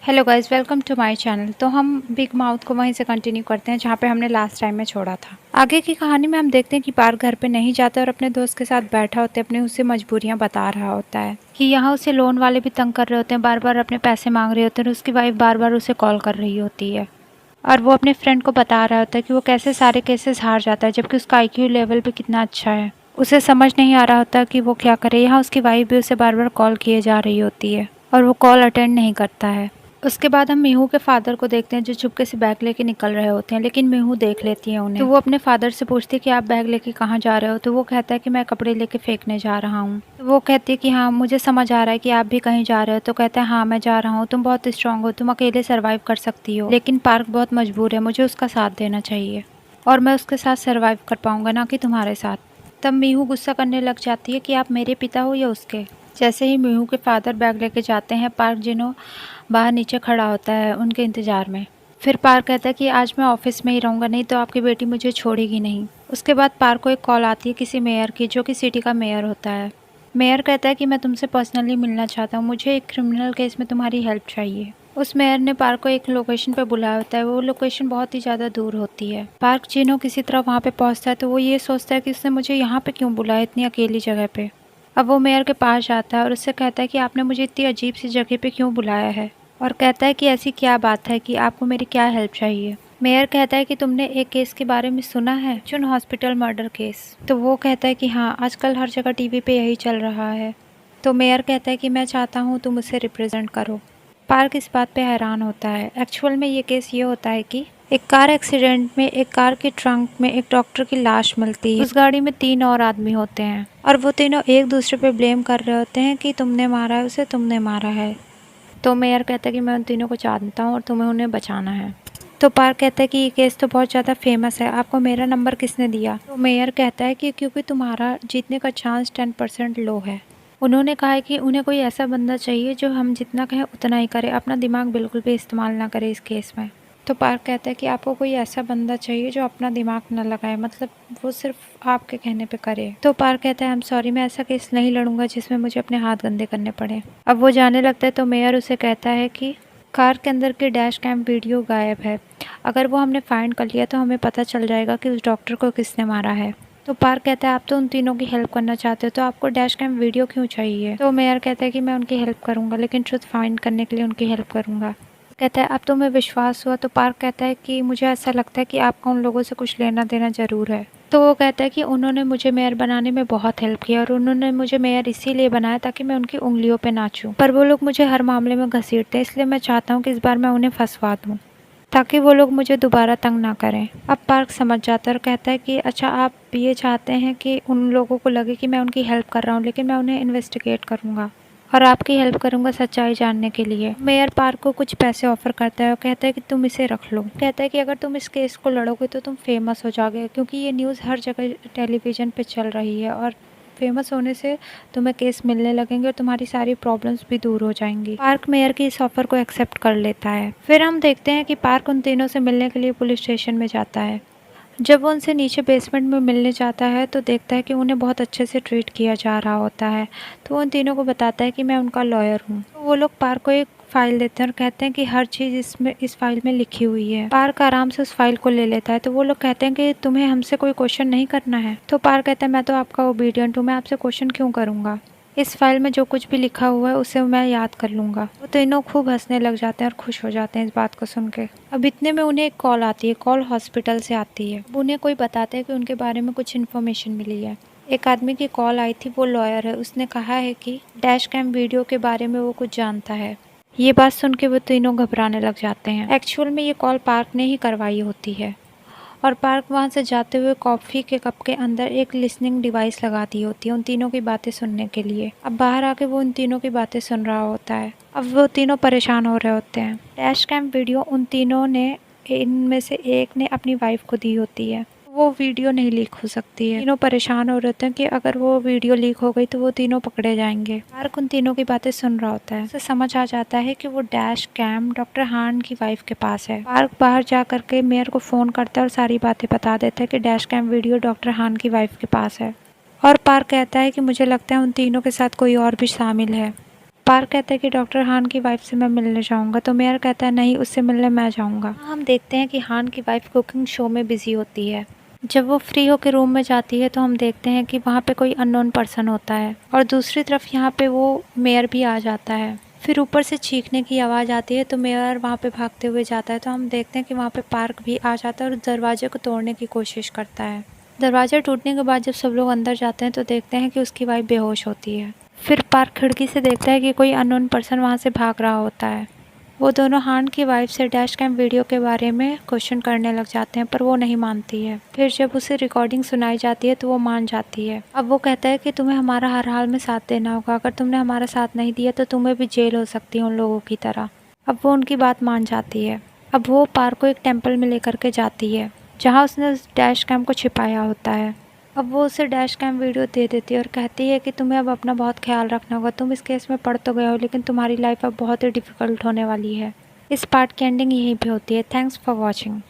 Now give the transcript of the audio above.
Hello guys, welcome to my channel. तो हम big mouth को वहीं से कंटिन्यू करते हैं जहाँ पे हमने लास्ट टाइम में छोड़ा था। आगे की कहानी में हम देखते हैं कि पार्क घर पे नहीं जाता और अपने दोस्त के साथ बैठा होता है, अपनी उसे मजबूरियां बता रहा होता है कि यहाँ उसे लोन वाले भी तंग कर रहे होते हैं, बार बार अपने पैसे मांग रहे होते हैं और उसकी वाइफ बार बार उसे कॉल कर रही होती है। और वो अपने फ्रेंड को बता रहा होता है कि वो कैसे सारे केसेस हार जाता है जबकि उसका IQ लेवल भी कितना अच्छा है। उसे समझ नहीं आ रहा होता कि वो क्या करे। यहाँ उसकी वाइफ भी उसे बार बार कॉल किए जा रही होती है और वो कॉल अटेंड नहीं करता है। उसके बाद हम मीहू के फादर को देखते हैं जो चुपके से बैग लेके निकल रहे होते हैं, लेकिन मीहू देख लेती है उन्हें। तो वो अपने फादर से पूछती है कि आप बैग लेके कहाँ जा रहे हो। तो वो कहता है कि मैं कपड़े लेके फेंकने जा रहा हूँ। तो वो कहती है कि हाँ, मुझे समझ आ रहा है कि आप भी कहीं जा रहे हो। तो कहता है हाँ, मैं जा रहा हूँ, तुम बहुत स्ट्रांग हो, तुम अकेले सर्वाइव कर सकती हो, लेकिन पार्क बहुत मजबूर है, मुझे उसका साथ देना चाहिए और मैं उसके साथ सर्वाइव कर पाऊंगा, ना कि तुम्हारे साथ। तब मीहू गुस्सा करने लग जाती है कि आप मेरे पिता हो या उसके। जैसे ही मीहू के फादर बैग लेके जाते हैं, पार्क जिनो बाहर नीचे खड़ा होता है उनके इंतजार में। फिर पार्क कहता है कि आज मैं ऑफिस में ही रहूँगा, नहीं तो आपकी बेटी मुझे छोड़ेगी नहीं। उसके बाद पार्क को एक कॉल आती है किसी मेयर की, जो कि सिटी का मेयर होता है। मेयर कहता है कि मैं तुमसे पर्सनली मिलना चाहता हूँ, मुझे एक क्रिमिनल केस में तुम्हारी हेल्प चाहिए। उस मेयर ने पार्क को एक लोकेशन पे बुलाया होता है। वो लोकेशन बहुत ही ज़्यादा दूर होती है। पार्क जिनो किसी तरह वहाँ पे पहुँचता है तो वो ये सोचता है कि उसने मुझे यहाँ पे क्यों बुलाया, इतनी अकेली जगह पे। अब वो मेयर के पास जाता है और उससे कहता है कि आपने मुझे इतनी अजीब सी जगह पे क्यों बुलाया है, और कहता है कि ऐसी क्या बात है कि आपको मेरी क्या हेल्प चाहिए। मेयर कहता है कि तुमने एक केस के बारे में सुना है, चुन हॉस्पिटल मर्डर केस। तो वो कहता है कि हाँ, आजकल हर जगह टीवी पे यही चल रहा है। तो मेयर कहता है कि मैं चाहता हूँ तुम उसे रिप्रेजेंट करो। पार्क इस बात पे हैरान होता है। एक्चुअल में ये केस ये होता है कि एक कार एक्सीडेंट में एक कार के ट्रंक में एक डॉक्टर की लाश मिलती है। उस गाड़ी में 3 और आदमी होते हैं और वो तीनों एक दूसरे पे ब्लेम कर रहे होते हैं कि तुमने मारा है उसे, तुमने मारा है। तो मेयर कहता है कि मैं उन तीनों को जानता हूँ और तुम्हें उन्हें बचाना है। तो पार्क कहता है कि ये केस तो बहुत ज़्यादा फेमस है, आपको मेरा नंबर किसने दिया। तो मेयर कहता है कि क्योंकि तुम्हारा जीतने का चांस 10% लो है। उन्होंने कहा है कि उन्हें कोई ऐसा बंदा चाहिए जो हम जितना कहें उतना ही करे, अपना दिमाग बिल्कुल भी इस्तेमाल ना करे इस केस में। तो पार्क कहता है कि आपको कोई ऐसा बंदा चाहिए जो अपना दिमाग न लगाए, मतलब वो सिर्फ आपके कहने पे करे। तो पार्क कहता है आई एम सॉरी, मैं ऐसा केस नहीं लड़ूंगा जिसमें मुझे अपने हाथ गंदे करने पड़े। अब वो जाने लगता है तो मेयर उसे कहता है कि कार के अंदर की डैश कैम वीडियो गायब है, अगर वो हमने फाइंड कर लिया तो हमें पता चल जाएगा कि उस डॉक्टर को किसने मारा है। तो पार्क कहता है आप तो उन तीनों की हेल्प करना चाहते हो, तो आपको डैश कैम वीडियो क्यों चाहिए। तो मेयर कहता है कि मैं उनकी हेल्प करूंगा, लेकिन ट्रुथ फाइंड करने के लिए उनकी हेल्प करूंगा। कहता है अब तुम्हें विश्वास हुआ। तो पार्क कहता है कि मुझे ऐसा लगता है कि आपका उन लोगों से कुछ लेना देना जरूर है। तो वो कहता है कि उन्होंने मुझे मेयर बनाने में बहुत हेल्प की और उन्होंने मुझे मेयर इसीलिए बनाया ताकि मैं उनकी उंगलियों पे नाचूं, पर वो लोग मुझे हर मामले में घसीटते हैं, इसलिए मैं चाहता हूँ कि इस बार मैं उन्हें फंसवा दूँ ताकि वो लोग मुझे दोबारा तंग ना करें। अब पार्क समझ जाता है और कहता है कि अच्छा, आप ये चाहते हैं कि उन लोगों को लगे कि मैं उनकी हेल्प कर रहा हूँ, लेकिन मैं उन्हें इन्वेस्टिगेट करूँगा और आपकी हेल्प करूंगा सच्चाई जानने के लिए। मेयर पार्क को कुछ पैसे ऑफर करता है और कहता है कि तुम इसे रख लो। कहता है कि अगर तुम इस केस को लड़ोगे तो तुम फेमस हो जाओगे, क्योंकि ये न्यूज़ हर जगह टेलीविज़न पे चल रही है और फेमस होने से तुम्हें केस मिलने लगेंगे और तुम्हारी सारी प्रॉब्लम्स भी दूर हो जाएंगी। पार्क मेयर की इस ऑफर को एक्सेप्ट कर लेता है। फिर हम देखते हैं कि पार्क उन तीनों से मिलने के लिए पुलिस स्टेशन में जाता है। जब वो उनसे नीचे बेसमेंट में मिलने जाता है तो देखता है कि उन्हें बहुत अच्छे से ट्रीट किया जा रहा होता है। तो उन तीनों को बताता है कि मैं उनका लॉयर हूँ। तो वो लोग पार्क को एक फाइल देते हैं और कहते हैं कि हर चीज़ इस फाइल में लिखी हुई है। पार्क आराम से उस फाइल को ले लेता है। तो वो लोग कहते हैं कि तुम्हें हमसे कोई क्वेश्चन नहीं करना है। तो पार्क कहता है मैं तो आपका ओबीडियंट हूँ, मैं आपसे क्वेश्चन क्यों करूँगा, इस फाइल में जो कुछ भी लिखा हुआ है उसे मैं याद कर लूँगा। वो तीनों खूब हंसने लग जाते हैं और खुश हो जाते हैं इस बात को सुन के। अब इतने में उन्हें एक कॉल आती है, कॉल हॉस्पिटल से आती है। उन्हें कोई बताता है कि उनके बारे में कुछ इन्फॉर्मेशन मिली है। एक आदमी की कॉल आई थी, वो लॉयर है, उसने कहा है कि डैश कैम वीडियो के बारे में वो कुछ जानता है। ये बात सुन के वो तीनों घबराने लग जाते हैं। एक्चुअल में ये कॉल पार्क ने ही करवाई होती है और पार्क वहाँ से जाते हुए कॉफ़ी के कप के अंदर एक लिसनिंग डिवाइस लगा दी होती है उन तीनों की बातें सुनने के लिए। अब बाहर आके वो उन तीनों की बातें सुन रहा होता है। अब वो तीनों परेशान हो रहे होते हैं। डैश कैम वीडियो उन तीनों ने, इनमें से एक ने अपनी वाइफ को दी होती है, वो वीडियो नहीं लीक हो सकती है। तीनों परेशान हो रहे होते हैं कि अगर वो वीडियो लीक हो गई तो वो तीनों पकड़े जाएंगे। पार्क उन तीनों की बातें सुन रहा होता है। उसे समझ आ जाता है कि वो डैश कैम डॉक्टर हान की वाइफ के पास है। पार्क बाहर जा करके मेयर को फोन करता है और सारी बातें बता देता है कि डैश कैम वीडियो डॉक्टर हान की वाइफ के पास है। और पार्क कहता है कि मुझे लगता है उन तीनों के साथ कोई और भी शामिल है। पार्क कहता है कि डॉक्टर हान की वाइफ से मैं मिलने जाऊंगा, तो मेयर कहता है नहीं, उससे मिलने मैं जाऊंगा। हम देखते हैं कि हान की वाइफ कुकिंग शो में बिजी होती है। जब वो फ्री होकर रूम में जाती है तो हम देखते हैं कि वहाँ पे कोई अननोन पर्सन होता है और दूसरी तरफ यहाँ पे वो मेयर भी आ जाता है। फिर ऊपर से चीखने की आवाज़ आती है तो मेयर वहाँ पे भागते हुए जाता है, तो हम देखते हैं कि वहाँ पे पार्क भी आ जाता है और दरवाजे को तोड़ने की कोशिश करता है। दरवाज़ा टूटने के बाद जब सब लोग अंदर जाते हैं तो देखते हैं कि उसकी वाइफ बेहोश होती है। फिर पार्क खिड़की से देखता है कि कोई अननोन पर्सन वहाँ से भाग रहा होता है। वो दोनों हान की वाइफ से डैश कैम वीडियो के बारे में क्वेश्चन करने लग जाते हैं, पर वो नहीं मानती है। फिर जब उसे रिकॉर्डिंग सुनाई जाती है तो वो मान जाती है। अब वो कहता है कि तुम्हें हमारा हर हाल में साथ देना होगा, अगर तुमने हमारा साथ नहीं दिया तो तुम्हें भी जेल हो सकती है उन लोगों की तरह। अब वो उनकी बात मान जाती है। अब वो पार्क को एक टेम्पल में लेकर के जाती है जहाँ उसने उस डैश कैम को छिपाया होता है। अब वो उसे डैश कैम वीडियो दे देती है और कहती है कि तुम्हें अब अपना बहुत ख्याल रखना होगा, तुम इस केस में पड़ तो गए हो लेकिन तुम्हारी लाइफ अब बहुत ही डिफ़िकल्ट होने वाली है। इस पार्ट की एंडिंग यहीं पे होती है। Thanks for watching.